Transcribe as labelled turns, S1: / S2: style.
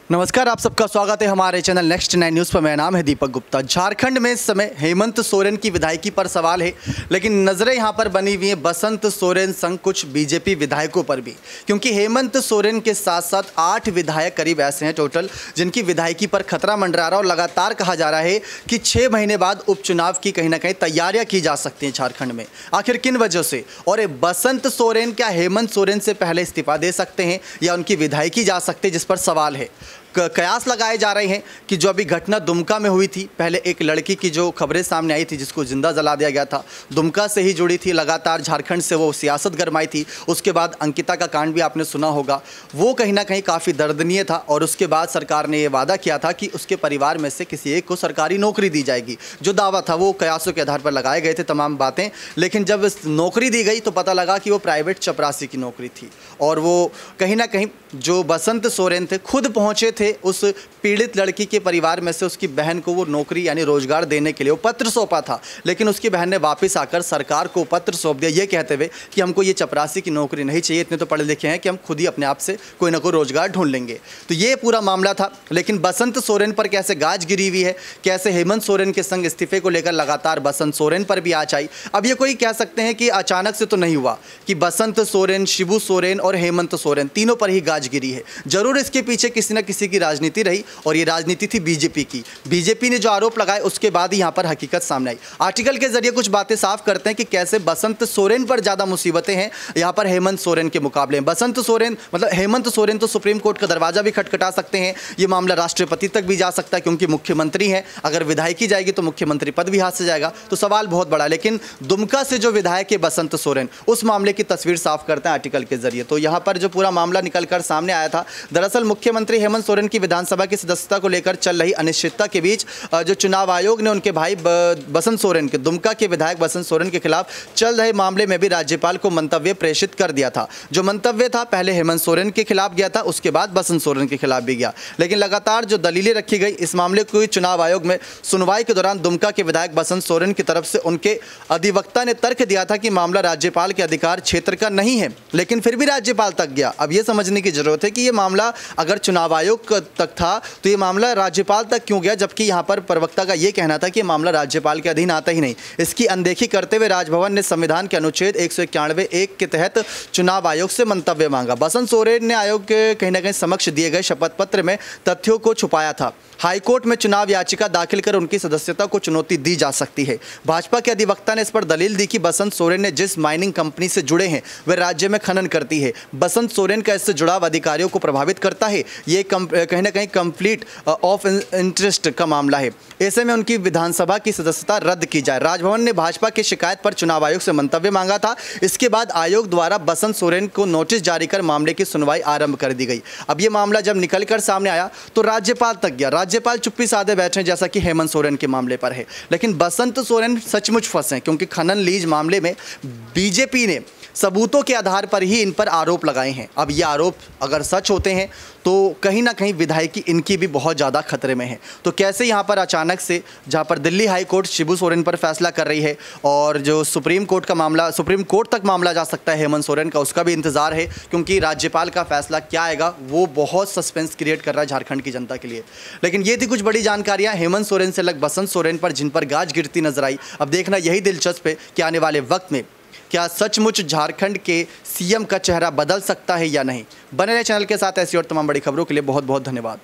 S1: नमस्कार, आप सबका स्वागत है हमारे चैनल नेक्स्ट 9 न्यूज़ पर। मेरा नाम है दीपक गुप्ता। झारखंड में इस समय हेमंत सोरेन की विधायकी पर सवाल है, लेकिन नज़रें यहां पर बनी हुई हैं बसंत सोरेन संग कुछ बीजेपी विधायकों पर भी, क्योंकि हेमंत सोरेन के साथ साथ 8 विधायक करीब ऐसे हैं टोटल जिनकी विधायकी पर खतरा मंडरा रहा है और लगातार कहा जा रहा है कि 6 महीने बाद उपचुनाव की कहीं ना कहीं तैयारियाँ की जा सकती हैं झारखंड में। आखिर किन वजह से? और ये बसंत सोरेन क्या हेमंत सोरेन से पहले इस्तीफा दे सकते हैं या उनकी विधायकी जा सकती है, जिस पर सवाल है। कयास लगाए जा रहे हैं कि जो अभी घटना दुमका में हुई थी, पहले एक लड़की की जो खबरें सामने आई थी जिसको जिंदा जला दिया गया था, दुमका से ही जुड़ी थी, लगातार झारखंड से वो सियासत गरमाई थी। उसके बाद अंकिता का कांड भी आपने सुना होगा, वो कहीं ना कहीं काफ़ी दर्दनीय था। और उसके बाद सरकार ने ये वादा किया था कि उसके परिवार में से किसी एक को सरकारी नौकरी दी जाएगी। जो दावा था वो कयासों के आधार पर लगाए गए थे तमाम बातें, लेकिन जब नौकरी दी गई तो पता लगा कि वो प्राइवेट चपरासी की नौकरी थी। और वो कहीं ना कहीं जो बसंत सोरेन थे खुद पहुँचे थे उस पीड़ित लड़की के परिवार में से उसकी बहन को वो नौकरी यानी रोजगार देने के लिए वो पत्र सौंपा था, लेकिन उसकी बहन ने वापस आकर सरकार को पत्र सौंप दिया ये कहते हुए कि हमको ये चपरासी की नौकरी नहीं चाहिए, इतने तो पढ़े लिखे हैं कि हम खुद ही अपने आप से कोई ना कोई रोजगार ढूंढ लेंगे। तो ये पूरा मामला था। लेकिन बसंत सोरेन पर कैसे गाज गिरी हुई है, कैसे हेमंत सोरेन के संग इस्तीफे को लेकर लगातार बसंत सोरेन पर भी आँच आई। अब ये कोई कह सकते हैं कि अचानक से तो नहीं हुआ कि बसंत सोरेन, शिबू सोरेन और हेमंत सोरेन तीनों पर ही गाज गिरी है। जरूर इसके पीछे किसी न किसी की राजनीति रही और ये राजनीति थी बीजेपी की। बीजेपी ने जो आरोप लगाए उसके बाद ही यहां पर हकीकत सामने आई। आर्टिकल के जरिए कुछ बातें साफ करते हैं कि कैसे बसंत सोरेन पर ज्यादा मुसीबतें हैं यहां पर हेमंत सोरेन के मुकाबले। बसंत सोरेन मतलब हेमंत सोरेन तो सुप्रीम कोर्ट का दरवाजा भी खटखटा सकते हैं, ये मामला राष्ट्रपति तक भी जा सकता है क्योंकि मुख्यमंत्री हैं। अगर विधायकी जाएगी तो मुख्यमंत्री पद भी हाथ से जाएगा, तो सवाल बहुत बड़ा। लेकिन दुमका से जो विधायक है बसंत सोरेन, उस मामले की तस्वीर साफ करते हैं आर्टिकल के जरिए। तो यहां पर जो पूरा मामला निकलकर सामने आया था, दरअसल मुख्यमंत्री हेमंत सोरेन की विधानसभा की सदस्यता को लेकर चल रही अनिश्चितता के बीच जो चुनाव आयोग ने उनके भाई बसंत सोरेन के, दुमका के विधायक बसंत सोरेन के खिलाफ चल रहे मामले में भी राज्यपाल को मंतव्य प्रेषित कर दिया था। जो मंतव्य था पहले हेमंत सोरेन के खिलाफ गया था, उसके बाद बसंत सोरेन के खिलाफ भी गया। लेकिन लगातार जो दलीलें रखी गई इस मामले को चुनाव आयोग में सुनवाई के दौरान दुमका के विधायक बसंत सोरेन की तरफ से उनके अधिवक्ता ने तर्क दिया था कि मामला राज्यपाल के अधिकार क्षेत्र का नहीं है, लेकिन फिर भी राज्यपाल तक गया। अब यह समझने की जरूरत है कि यह मामला अगर चुनाव आयोग तक था तो ये मामला राज्यपाल तक क्यों गया, जबकि यहाँ पर प्रवक्ता का ये कहना था कि मामला राज्यपाल के अधीन आता ही नहीं। इसकी अनदेखी करते हुए राजभवन ने संविधान के अनुच्छेद 191(1) के तहत चुनाव आयोग से मंतव्य मांगा। बसंत सोरेन ने आयोग के कहीं ना कहीं समक्ष दिए गए शपथ पत्र में तथ्यों को छुपाया था। हाईकोर्ट में चुनाव याचिका दाखिल कर उनकी सदस्यता को चुनौती दी जा सकती है। भाजपा के अधिवक्ता ने इस पर दलील दी कि बसंत सोरेन ने जिस माइनिंग कंपनी से जुड़े हैं वे राज्य में खनन करती है। बसंत सोरेन का इससे जुड़ाव अधिकारियों को प्रभावित करता है। ये कहीं ना कहीं कंफ्लिक्ट ऑफ इंटरेस्ट का मामला है। ऐसे में उनकी विधानसभा की सदस्यता रद्द की जाए। राजभवन ने भाजपा की शिकायत पर चुनाव आयोग से मंतव्य मांगा था। इसके बाद आयोग द्वारा बसंत सोरेन को नोटिस जारी कर मामले की सुनवाई आरंभ कर दी गई। अब ये मामला जब निकलकर सामने आया तो राज्यपाल तक गया। राज्यपाल चुप्पी साधे बैठे जैसा कि हेमंत सोरेन के मामले पर है। लेकिन बसंत सोरेन सचमुच फंसे क्योंकि खनन लीज मामले में बीजेपी ने सबूतों के आधार पर ही इन पर आरोप लगाए हैं। अब ये आरोप अगर सच होते हैं तो कहीं ना कहीं विधायकी इनकी भी बहुत ज़्यादा खतरे में है। तो कैसे यहाँ पर अचानक से जहाँ पर दिल्ली हाई कोर्ट शिबू सोरेन पर फैसला कर रही है और जो सुप्रीम कोर्ट का मामला, सुप्रीम कोर्ट तक मामला जा सकता है हेमंत सोरेन का, उसका भी इंतजार है क्योंकि राज्यपाल का फैसला क्या आएगा वो बहुत सस्पेंस क्रिएट कर रहा है झारखंड की जनता के लिए। लेकिन ये थी कुछ बड़ी जानकारियाँ हेमंत सोरेन से लग बसंत सोरेन पर, जिन पर गाज गिरती नजर आई। अब देखना यही दिलचस्प है कि आने वाले वक्त में क्या सचमुच झारखंड के सीएम का चेहरा बदल सकता है या नहीं। बने रहे चैनल के साथ ऐसी और तमाम बड़ी खबरों के लिए बहुत बहुत धन्यवाद।